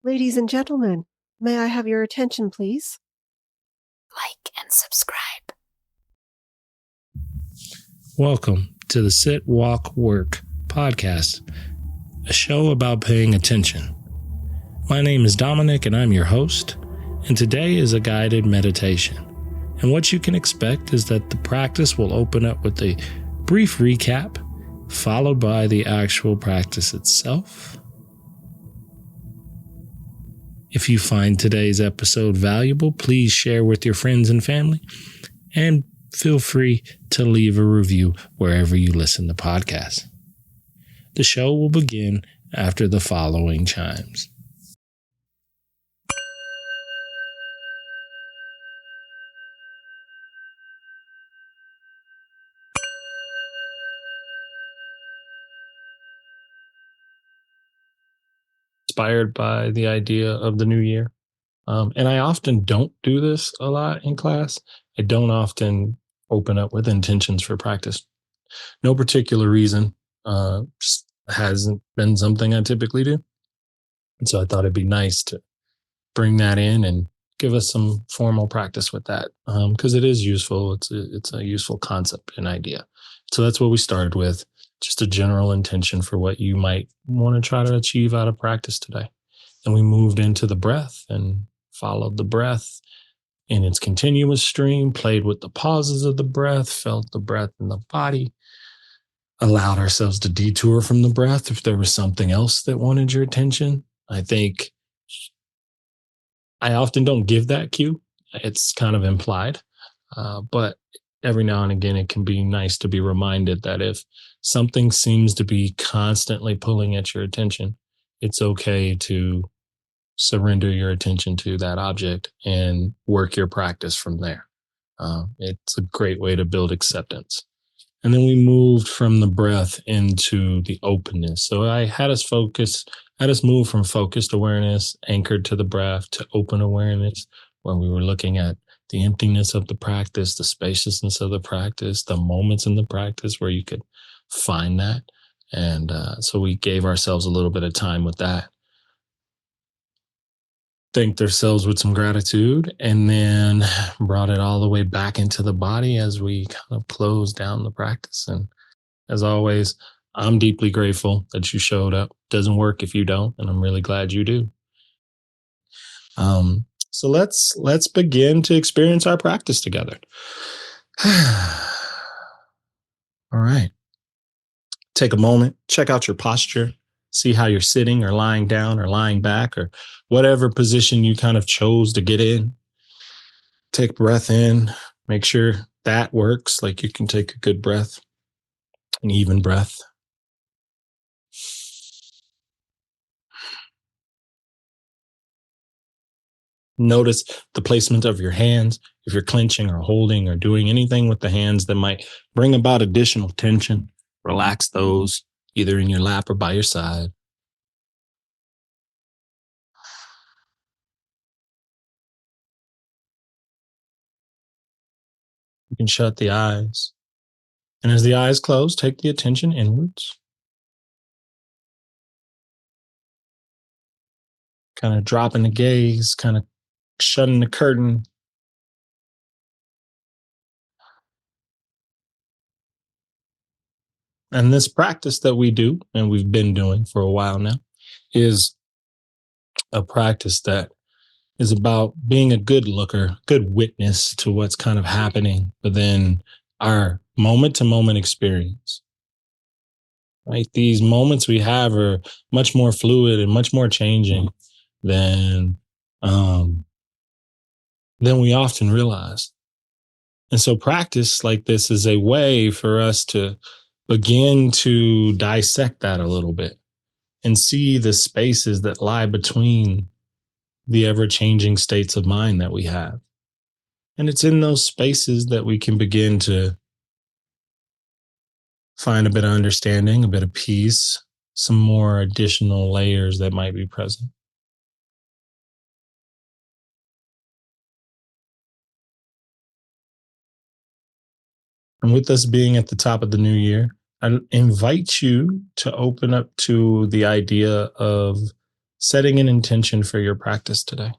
Ladies and gentlemen, may I have your attention, please? Like and subscribe. Welcome to the Sit, Walk, Work podcast, a show about paying attention. My name is Dominic and I'm your host, and today is a guided meditation. And what you can expect is that the practice will open up with a brief recap, followed by the actual practice itself. If you find today's episode valuable, please share with your friends and family, and feel free to leave a review wherever you listen to podcasts. The show will begin after the following chimes. Inspired by the idea of the new year. And I often don't do this a lot in class. I don't often open up with intentions for practice. No particular reason. Just hasn't been something I typically do. And so I thought it'd be nice to bring that in and give us some formal practice with that, because it is useful. It's a useful concept and idea. So that's what we started with. Just a general intention for what you might want to try to achieve out of practice today. And we moved into the breath and followed the breath in its continuous stream, played with the pauses of the breath, felt the breath in the body, allowed ourselves to detour from the breath if there was something else that wanted your attention. I think I often don't give that cue. It's kind of implied, but every now and again, it can be nice to be reminded that if something seems to be constantly pulling at your attention, it's okay to surrender your attention to that object and work your practice from there. It's a great way to build acceptance. And then we moved from the breath into the openness. So I had us move from focused awareness anchored to the breath to open awareness, where we were looking at the emptiness of the practice, the spaciousness of the practice, the moments in the practice where you could find that. And so we gave ourselves a little bit of time with that. Thanked ourselves with some gratitude, and then brought it all the way back into the body as we kind of closed down the practice. And as always, I'm deeply grateful that you showed up. Doesn't work if you don't, and I'm really glad you do. So let's begin to experience our practice together. All right. Take a moment, check out your posture, see how you're sitting or lying down or lying back or whatever position you kind of chose to get in. Take a breath in, make sure that works, like you can take a good breath, an even breath. Notice the placement of your hands. If you're clenching or holding or doing anything with the hands that might bring about additional tension, relax those either in your lap or by your side. You can shut the eyes. And as the eyes close, take the attention inwards. Kind of dropping the gaze, kind of shutting the curtain. And this practice that we do, and we've been doing for a while now, is a practice that is about being a good looker, good witness to what's kind of happening within our moment-to-moment experience. Right? These moments we have are much more fluid and much more changing than we often realize. And so practice like this is a way for us to begin to dissect that a little bit and see the spaces that lie between the ever-changing states of mind that we have. And it's in those spaces that we can begin to find a bit of understanding, a bit of peace, some more additional layers that might be present. And with us being at the top of the new year, I invite you to open up to the idea of setting an intention for your practice today.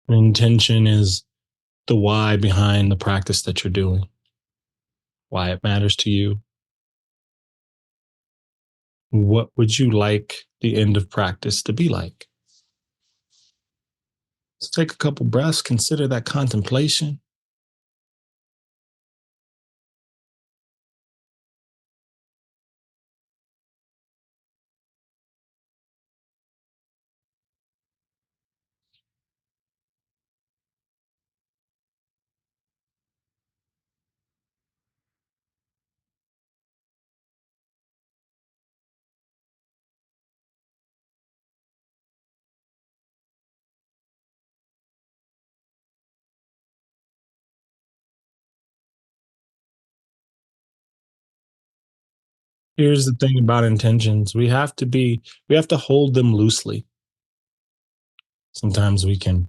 An intention is the why behind the practice that you're doing, why it matters to you. What would you like the end of practice to be like? So take a couple breaths, consider that contemplation. Here's the thing about intentions. We have to hold them loosely. Sometimes we can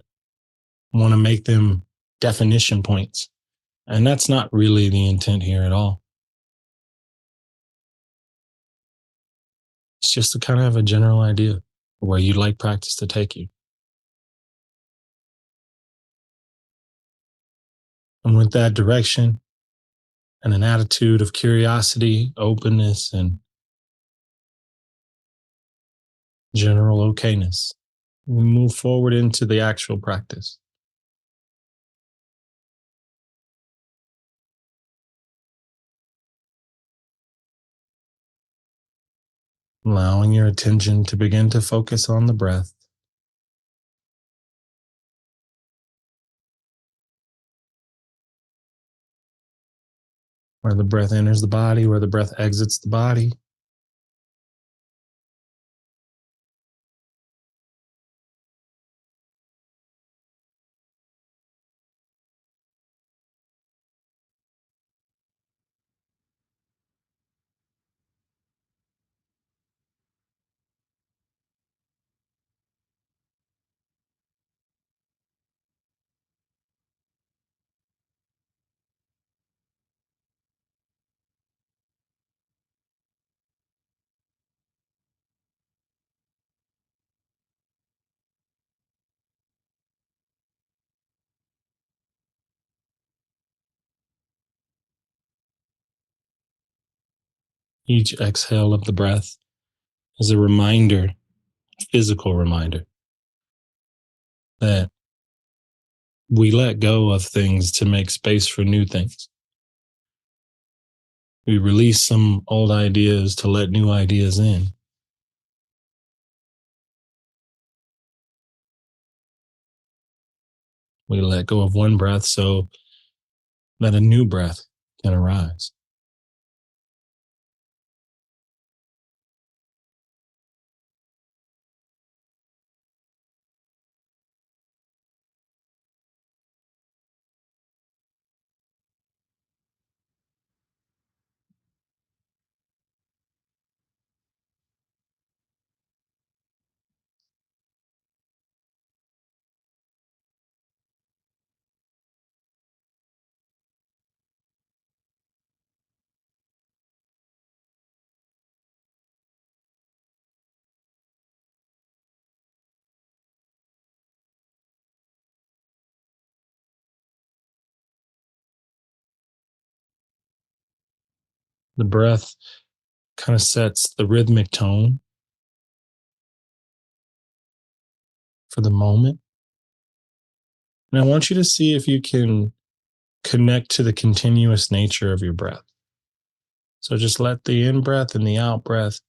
want to make them definition points, and that's not really the intent here at all. It's just to kind of have a general idea of where you'd like practice to take you. And with that direction and an attitude of curiosity, openness, and general okayness, we move forward into the actual practice. Allowing your attention to begin to focus on the breath. Where the breath enters the body, where the breath exits the body. Each exhale of the breath is a reminder, a physical reminder, that we let go of things to make space for new things. We release some old ideas to let new ideas in. We let go of one breath so that a new breath can arise. The breath kind of sets the rhythmic tone for the moment. And I want you to see if you can connect to the continuous nature of your breath. So just let the in breath and the out breath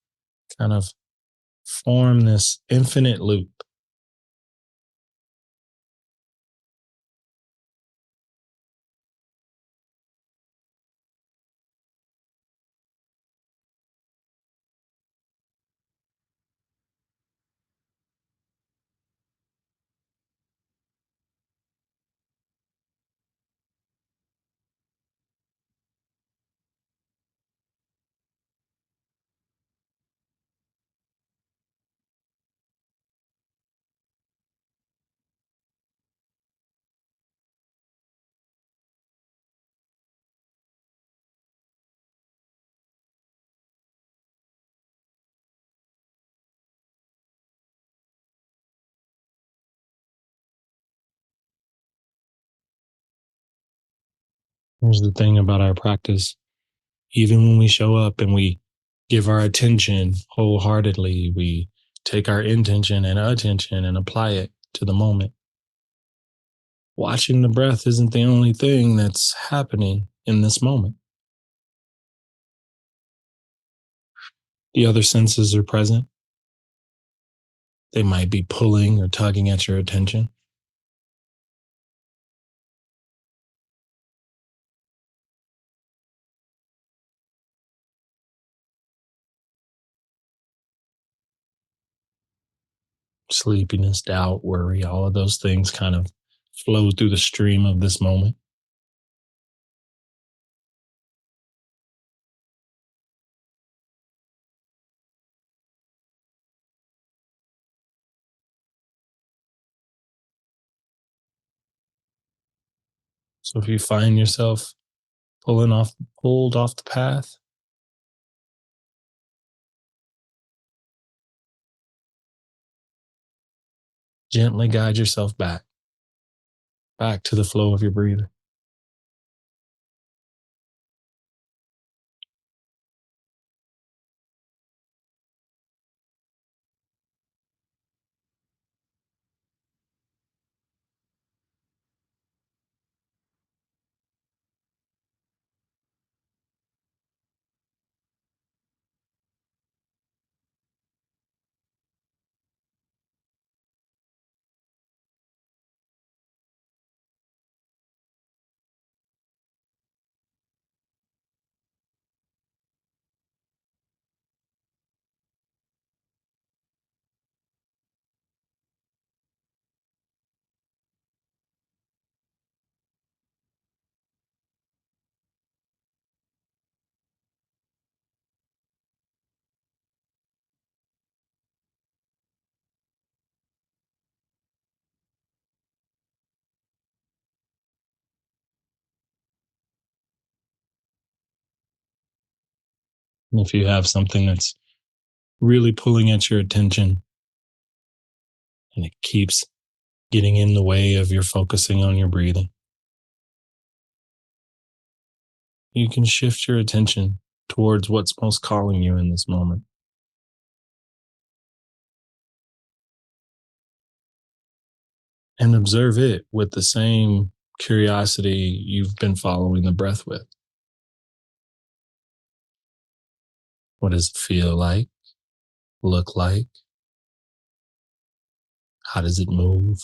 kind of form this infinite loop. Here's the thing about our practice. Even when we show up and we give our attention wholeheartedly, we take our intention and attention and apply it to the moment. Watching the breath isn't the only thing that's happening in this moment. The other senses are present. They might be pulling or tugging at your attention. Sleepiness, doubt, worry, all of those things kind of flow through the stream of this moment. So if you find yourself pulled off the path, gently guide yourself back to the flow of your breathing. And if you have something that's really pulling at your attention and it keeps getting in the way of your focusing on your breathing, you can shift your attention towards what's most calling you in this moment and observe it with the same curiosity you've been following the breath with. What does it feel like? Look like? How does it move?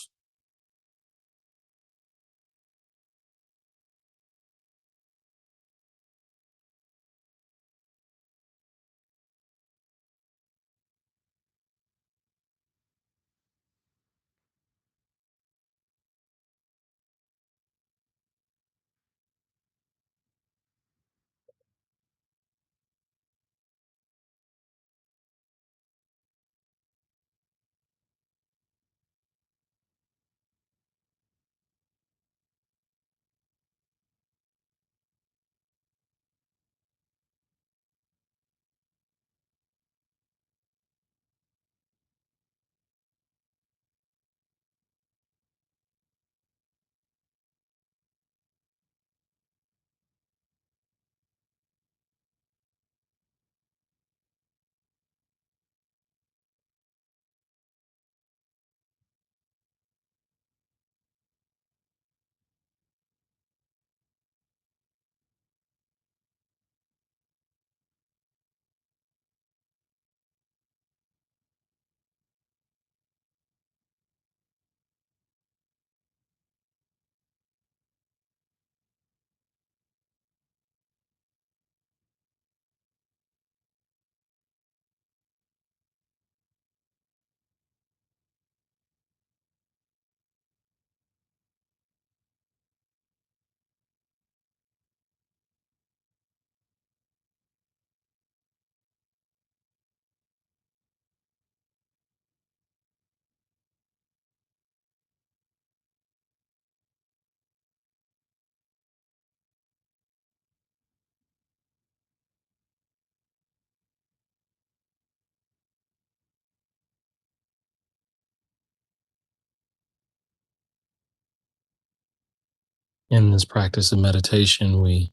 In this practice of meditation, we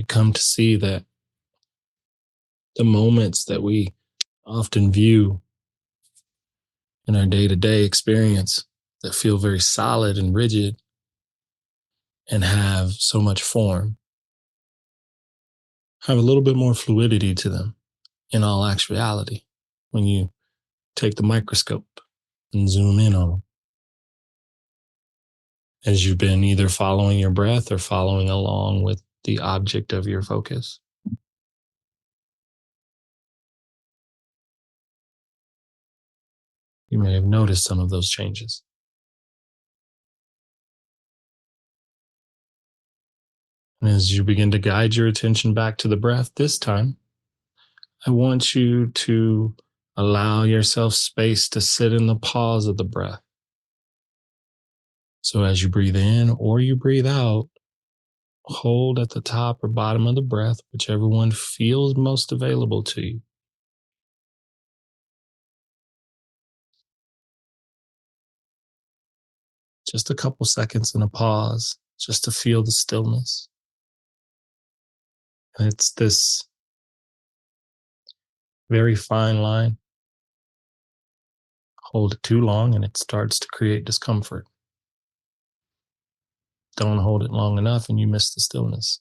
come to see that the moments that we often view in our day-to-day experience that feel very solid and rigid and have so much form have a little bit more fluidity to them in all actuality when you take the microscope and zoom in on them as you've been either following your breath or following along with the object of your focus. You may have noticed some of those changes. And as you begin to guide your attention back to the breath this time, I want you to allow yourself space to sit in the pause of the breath. So as you breathe in or you breathe out, hold at the top or bottom of the breath, whichever one feels most available to you. Just a couple seconds in a pause, just to feel the stillness. And it's this very fine line. Hold it too long and it starts to create discomfort. Don't hold it long enough and you miss the stillness.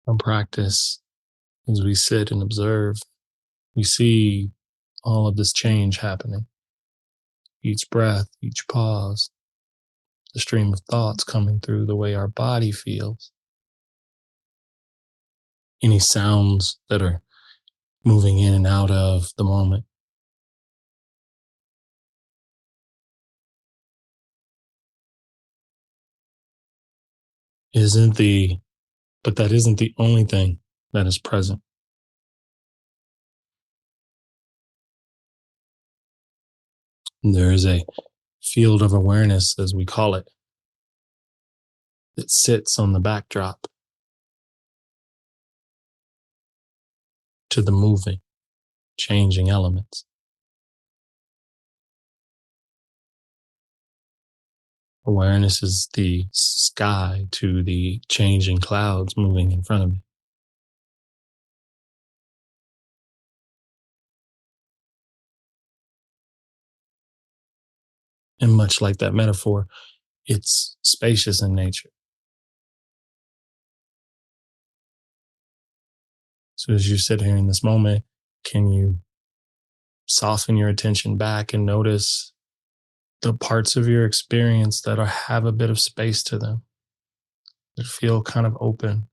From practice, as we sit and observe, we see all of this change happening. Each breath, each pause, the stream of thoughts coming through, the way our body feels, any sounds that are moving in and out of the moment. Isn't the but that isn't the only thing that is present. There is a field of awareness, as we call it, that sits on the backdrop to the moving, changing elements. Awareness is the sky to the changing clouds moving in front of me. And much like that metaphor, it's spacious in nature. So as you sit here in this moment, can you soften your attention back and notice the parts of your experience that have a bit of space to them, that feel kind of open,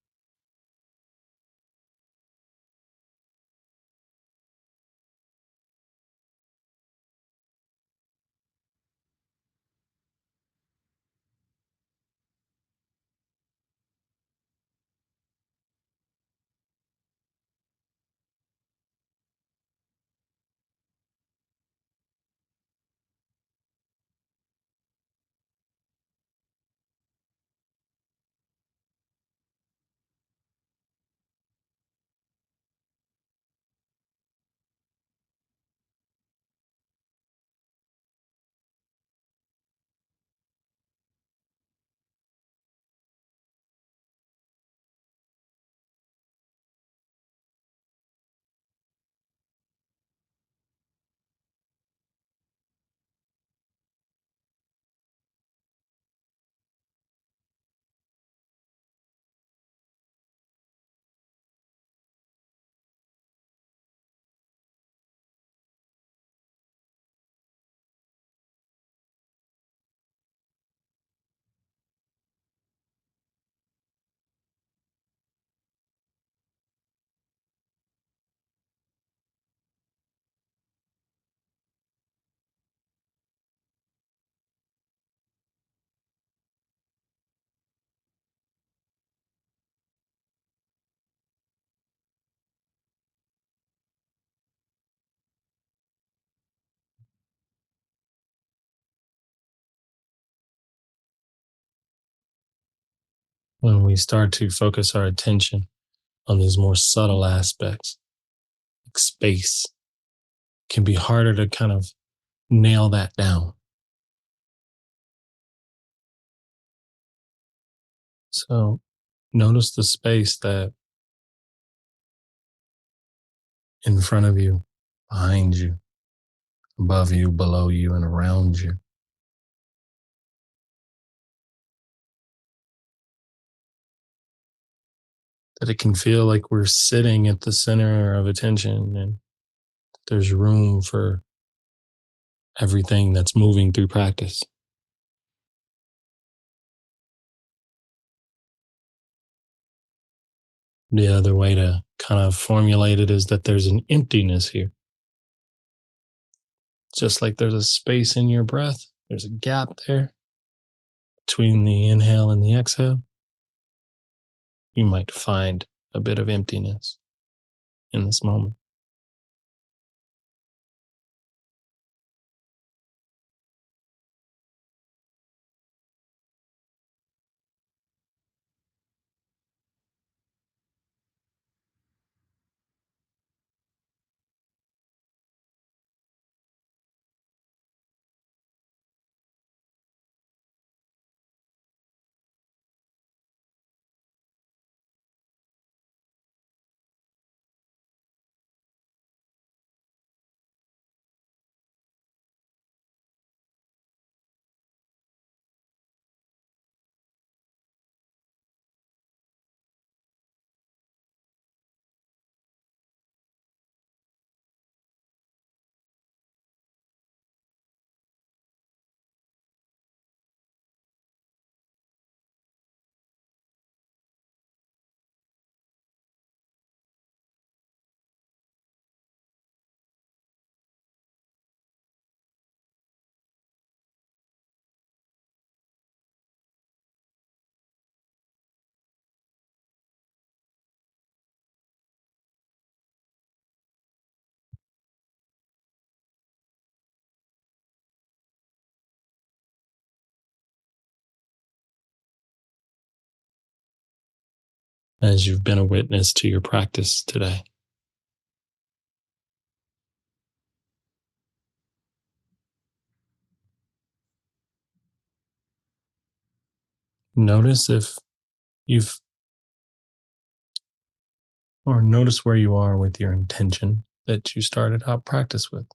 when we start to focus our attention on these more subtle aspects, like space, can be harder to kind of nail that down. So notice the space that in front of you, behind you, above you, below you, and around you. That it can feel like we're sitting at the center of attention and there's room for everything that's moving through practice. The other way to kind of formulate it is that there's an emptiness here. Just like there's a space in your breath, there's a gap there between the inhale and the exhale. You might find a bit of emptiness in this moment. As you've been a witness to your practice today. Notice if you've, or notice where you are with your intention that you started out practice with.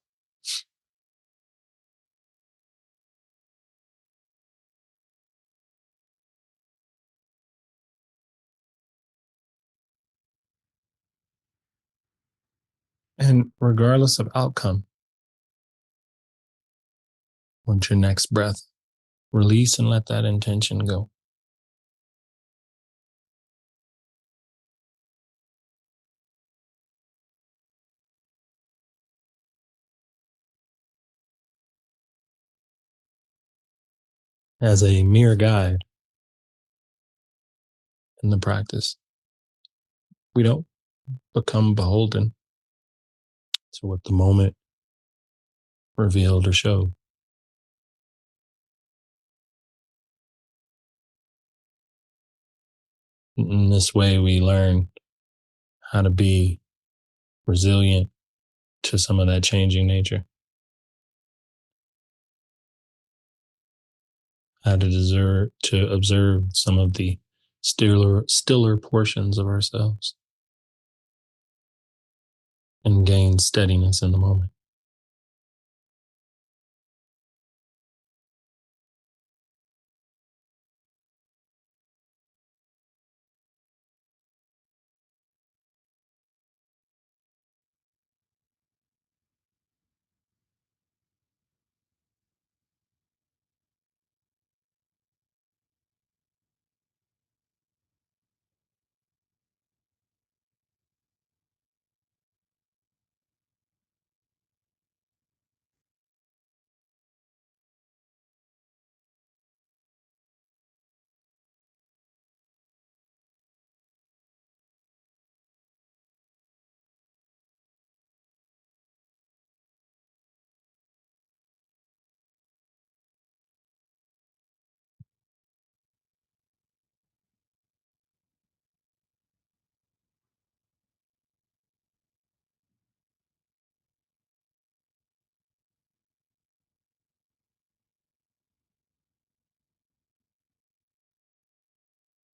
And regardless of outcome, with your next breath, release and let that intention go. As a mere guide in the practice, we don't become beholden to what the moment revealed or showed. In this way, we learn how to be resilient to some of that changing nature, how to deserve to observe some of the stiller portions of ourselves and gain steadiness in the moment.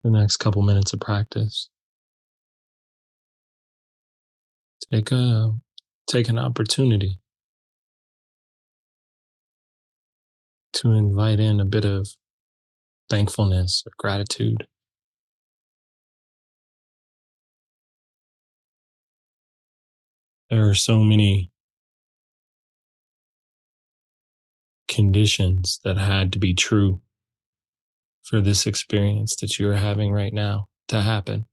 the next couple minutes of practice, take a take an opportunity to invite in a bit of thankfulness or gratitude. There are so many conditions that had to be true for this experience that you're having right now to happen.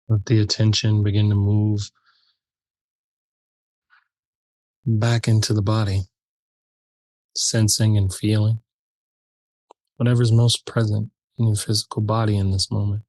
Let the attention begin to move back into the body, sensing and feeling whatever's most present in your physical body in this moment.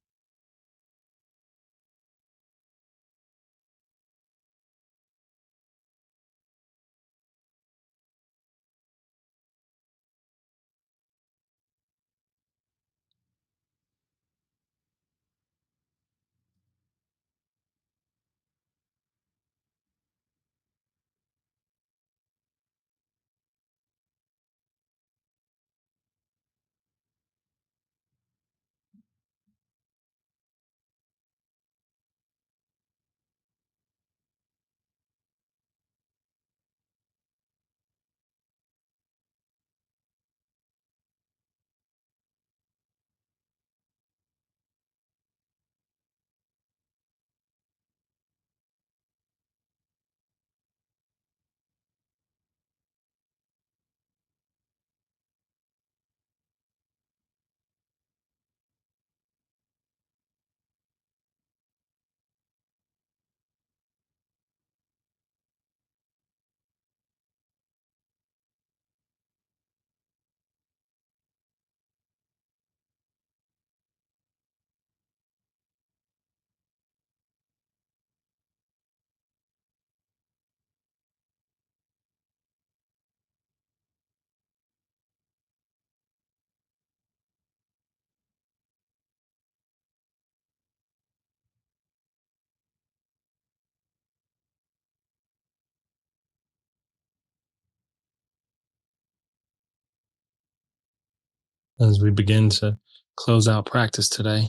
As we begin to close out practice today,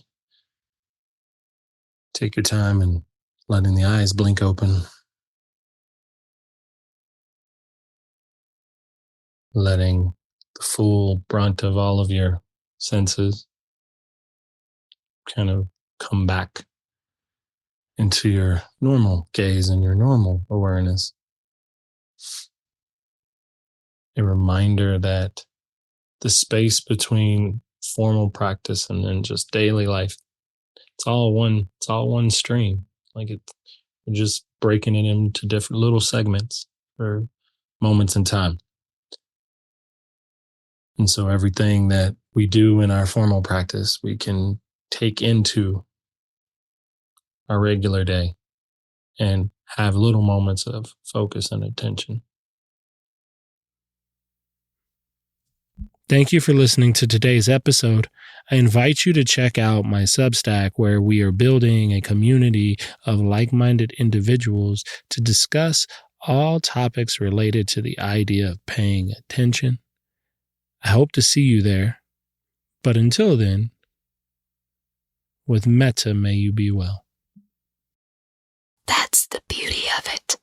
take your time and letting the eyes blink open, letting the full brunt of all of your senses kind of come back into your normal gaze and your normal awareness. A reminder that the space between formal practice and then just daily life, it's all one stream. Like we're just breaking it into different little segments for moments in time. And so everything that we do in our formal practice, we can take into our regular day and have little moments of focus and attention. Thank you for listening to today's episode. I invite you to check out my Substack, where we are building a community of like-minded individuals to discuss all topics related to the idea of paying attention. I hope to see you there. But until then, with metta may you be well. That's the beauty of it.